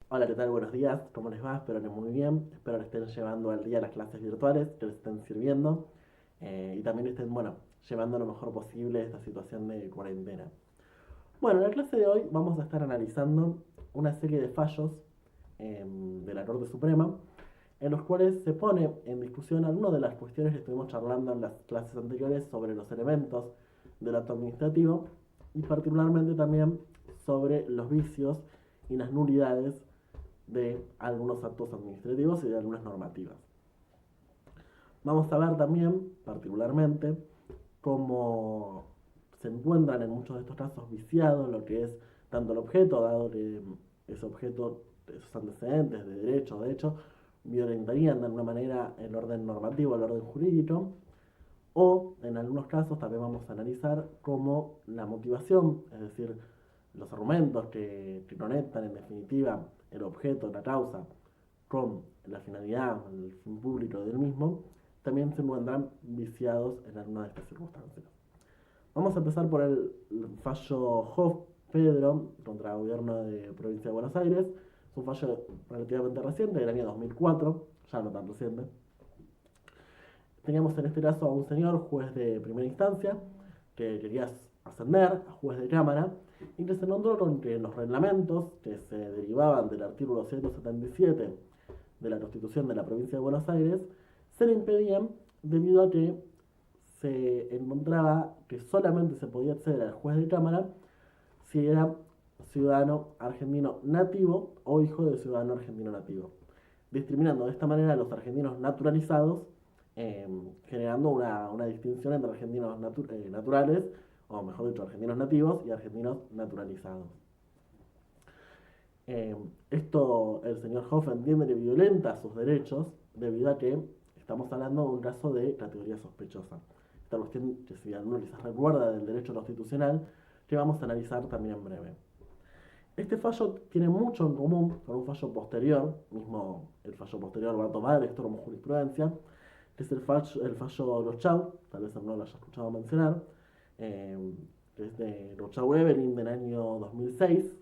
Hola, ¿qué tal? Buenos días, ¿cómo les va? Espero que muy bien, espero que estén llevando al día las clases virtuales, que les estén sirviendo y también estén, bueno, llevando lo mejor posible esta situación de cuarentena. Bueno, en la clase de hoy vamos a estar analizando una serie de fallos de la Corte Suprema en los cuales se pone en discusión algunas de las cuestiones que estuvimos charlando en las clases anteriores sobre los elementos del acto administrativo y particularmente también sobre los vicios y las nulidades de algunos actos administrativos y de algunas normativas. Vamos a ver también, particularmente, cómo se encuentran en muchos de estos casos viciados lo que es tanto el objeto, dado que ese objeto, esos antecedentes de derecho, de hecho, violentarían de alguna manera el orden normativo, el orden jurídico, o en algunos casos también vamos a analizar cómo la motivación, es decir, los argumentos que conectan en definitiva el objeto, la causa, con la finalidad, el fin público del mismo, también se encuentran viciados en alguna de estas circunstancias. Vamos a empezar por el fallo Hoff Pedro contra el gobierno de provincia de Buenos Aires. Es un fallo relativamente reciente, del año 2004, ya no tan reciente. Teníamos en este caso a un señor, juez de primera instancia, que quería ascender a juez de cámara y que se encontró con que los reglamentos que se derivaban del artículo 177 de la Constitución de la provincia de Buenos Aires se le impedían debido a que se encontraba que solamente se podía acceder al juez de cámara si era ciudadano argentino nativo o hijo de ciudadano argentino nativo, discriminando de esta manera a los argentinos naturalizados, generando una distinción entre argentinos naturales, o mejor dicho, argentinos nativos y argentinos naturalizados. Esto el señor Hoff entiende que violenta sus derechos debido a que estamos hablando de un caso de categoría sospechosa. Esta cuestión que si alguno quizás recuerda del derecho constitucional, que vamos a analizar también en breve. Este fallo tiene mucho en común con un fallo posterior, mismo el fallo posterior va a tomar esto como jurisprudencia, que es el fallo Rochau, tal vez no lo haya escuchado mencionar, eh, que es de Rochau-Evelyn del año 2006,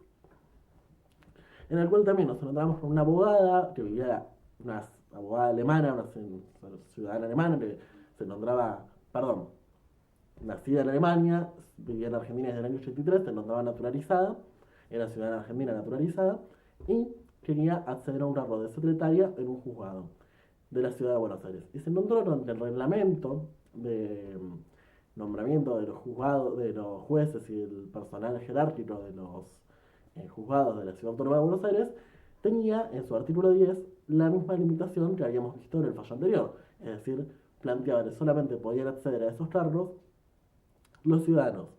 en el cual también nos encontramos con una abogada que vivía, una abogada alemana, una ciudadana alemana que se encontraba, perdón, nacida en Alemania, vivía en Argentina desde el año 83, se encontraba naturalizada, era ciudadana argentina naturalizada y quería acceder a un cargo de secretaria en un juzgado de la ciudad de Buenos Aires. Y se encontró con el reglamento de nombramiento de los juzgados, de los jueces y el personal jerárquico de los juzgados de la ciudad autónoma de Buenos Aires, tenía en su artículo 10 la misma limitación que habíamos visto en el fallo anterior. Es decir, planteaba que solamente podían acceder a esos cargos los ciudadanos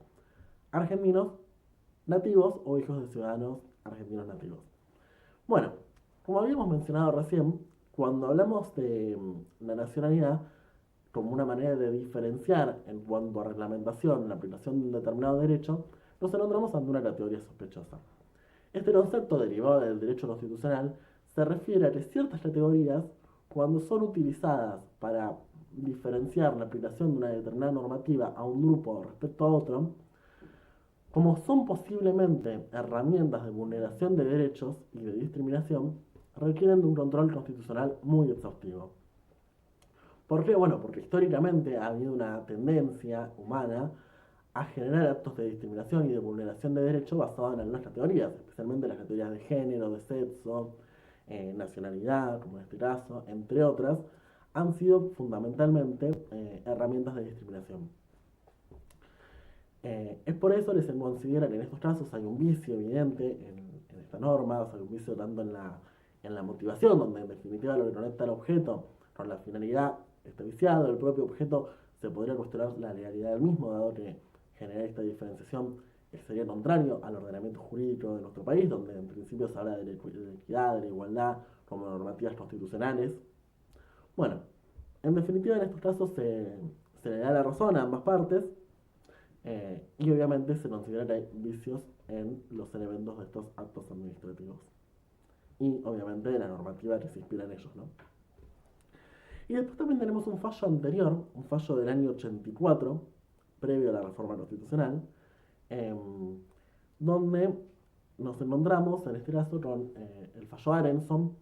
argentinos nativos o hijos de ciudadanos argentinos nativos. Bueno, como habíamos mencionado recién, cuando hablamos de la nacionalidad como una manera de diferenciar en cuanto a reglamentación, la aplicación de un determinado derecho, nos encontramos ante una categoría sospechosa. Este concepto derivado del derecho constitucional se refiere a que ciertas categorías, cuando son utilizadas para diferenciar la aplicación de una determinada normativa a un grupo respecto a otro, como son posiblemente herramientas de vulneración de derechos y de discriminación, requieren de un control constitucional muy exhaustivo. ¿Por qué? Bueno, porque históricamente ha habido una tendencia humana a generar actos de discriminación y de vulneración de derechos basados en algunas categorías, especialmente las categorías de género, de sexo, nacionalidad, como en este caso, entre otras, han sido fundamentalmente herramientas de discriminación. Es por eso que se considera que en estos casos hay un vicio evidente en esta norma, o sea, hay un vicio tanto en la motivación, donde en definitiva lo que conecta al objeto con la finalidad está viciado, el propio objeto se podría cuestionar la legalidad del mismo, dado que generar esta diferenciación sería contrario al ordenamiento jurídico de nuestro país, donde en principio se habla de la equidad, de la igualdad como normativas constitucionales. Bueno, en definitiva en estos casos se le da la razón a ambas partes, y obviamente se considera que hay vicios en los elementos de estos actos administrativos. Y obviamente de la normativa que se inspira en ellos, ¿no? Y después también tenemos un fallo anterior, un fallo del año 84, previo a la reforma constitucional, eh, donde nos encontramos en este caso con el fallo Arenson.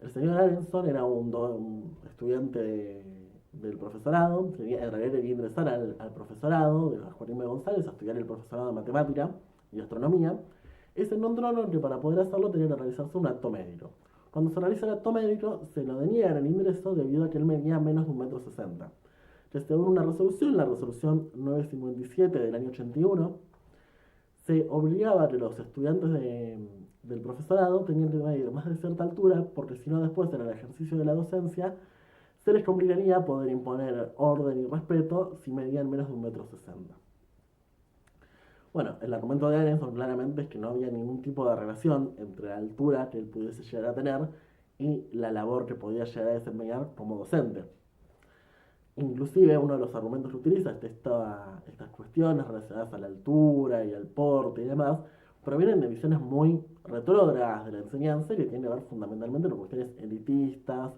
El señor Arenson era un estudiante del profesorado, en realidad quería ingresar al profesorado de Joaquín B. González a estudiar el profesorado de matemática y astronomía, y se encontró que para poder hacerlo tenía que realizarse un acto médico. Cuando se realiza el acto médico, se lo deniegan el ingreso debido a que él medía menos de 1,60 m. Que según una resolución, la resolución 957 del año 81, se obligaba a que los estudiantes del profesorado tenían que medir más de cierta altura, porque si no después en el ejercicio de la docencia se les complicaría poder imponer orden y respeto si medían menos de 1,60 m. Bueno, el argumento de Arenson claramente es que no había ningún tipo de relación entre la altura que él pudiese llegar a tener y la labor que podía llegar a desempeñar como docente. Inclusive uno de los argumentos que utiliza es estas cuestiones relacionadas a la altura y al porte y demás, provienen de visiones muy retrógradas de la enseñanza y que tienen que ver fundamentalmente con cuestiones elitistas,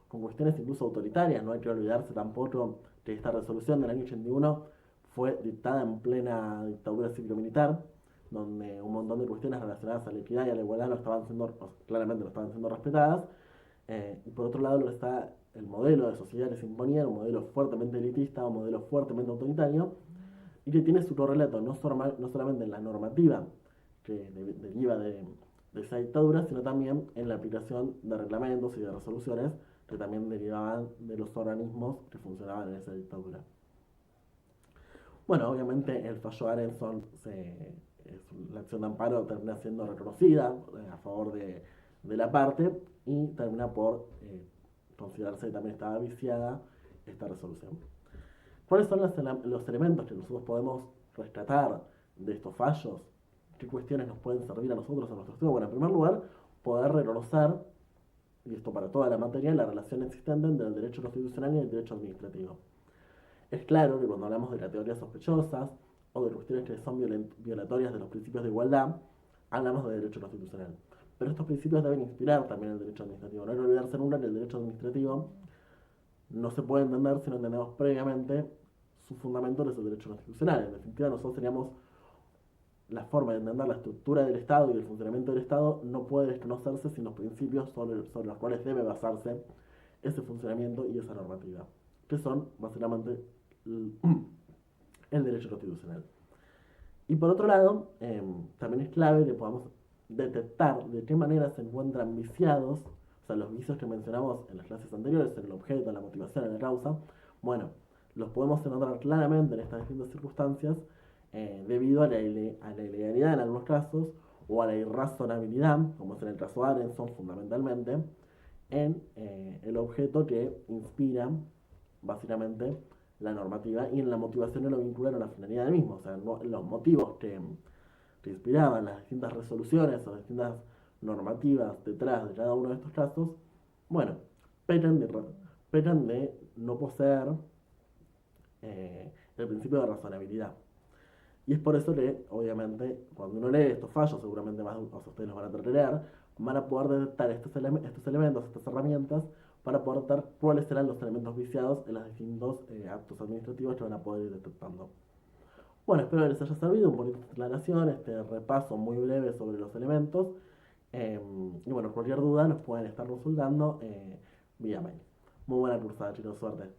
con cuestiones incluso autoritarias. No hay que olvidarse tampoco que esta resolución del año 81 fue dictada en plena dictadura cívico-militar, donde un montón de cuestiones relacionadas a la equidad y a la igualdad no estaban siendo, claramente no estaban siendo respetadas. Y por otro lado está el modelo de sociedad que se imponía, un modelo fuertemente elitista, un modelo fuertemente autoritario, y que tiene su correlato no solamente en la normativa que deriva de esa dictadura, sino también en la aplicación de reglamentos y de resoluciones que también derivaban de los organismos que funcionaban en esa dictadura. Bueno, obviamente el fallo Arenson, la acción de amparo termina siendo reconocida a favor de la parte y termina por considerarse que también estaba viciada esta resolución. ¿Cuáles son los elementos que nosotros podemos rescatar de estos fallos? ¿Qué cuestiones nos pueden servir a nosotros en nuestro estudio? Bueno, en primer lugar, poder reconocer, y esto para toda la materia, la relación existente entre el derecho constitucional y el derecho administrativo. Es claro que cuando hablamos de categorías sospechosas o de cuestiones que son violatorias de los principios de igualdad, hablamos de derecho constitucional. Pero estos principios deben inspirar también el derecho administrativo. No hay que olvidarse nunca que el derecho administrativo no se puede entender si no entendemos previamente su fundamento de su derecho constitucional. En definitiva, nosotros teníamos la forma de entender la estructura del Estado y el funcionamiento del Estado no puede desconocerse sin los principios sobre los cuales debe basarse ese funcionamiento y esa normativa, que son básicamente el derecho constitucional. Y por otro lado, también es clave que podamos detectar de qué manera se encuentran viciados, o sea, los vicios que mencionamos en las clases anteriores, en el objeto, en la motivación, en la causa, bueno, los podemos encontrar claramente en estas distintas circunstancias debido a la ilegalidad en algunos casos o a la irrazonabilidad, como es en el caso Arenson fundamentalmente, en el objeto que inspira básicamente la normativa y en la motivación no lo vinculan a la finalidad del mismo. O sea, los motivos que inspiraban las distintas resoluciones o las distintas normativas detrás de cada uno de estos casos, bueno, pecan de no poseer el principio de razonabilidad. Y es por eso que, obviamente, cuando uno lee estos fallos, seguramente más de ustedes los van a tratar de leer, van a poder detectar estos elementos, estas herramientas, para poder detectar cuáles serán los elementos viciados en los distintos actos administrativos que van a poder ir detectando. Bueno, espero que les haya servido un poquito de aclaración, este repaso muy breve sobre los elementos. Y bueno, cualquier duda nos pueden estar consultando vía mail. Muy buena cursada, chicos, suerte.